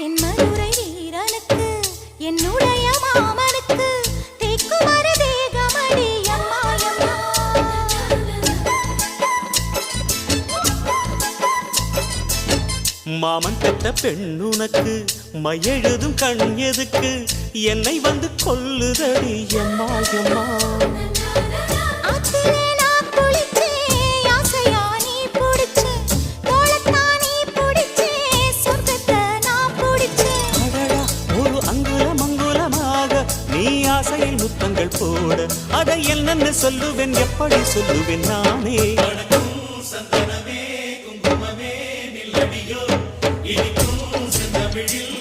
தென்மதுரை வீரனுக்கு என்னுடைய மாமனுக்கு தேக்குமர தேகமடி அம்மாயம்மா மாமன் பெற்ற பெண்ணுனக்கு மையெழுதும் கண் எதுக்கு என்னை வந்து கொல்லுதடி அம்மாயம்மா ஆசையில் முத்தங்கள் போட அதை என்னென்ன சொல்லுவேன் எப்படி சொல்லுவேன் நானே சந்தனமே குங்குமமே நில்லடியோ இனிக்கும் செந்தமிழில்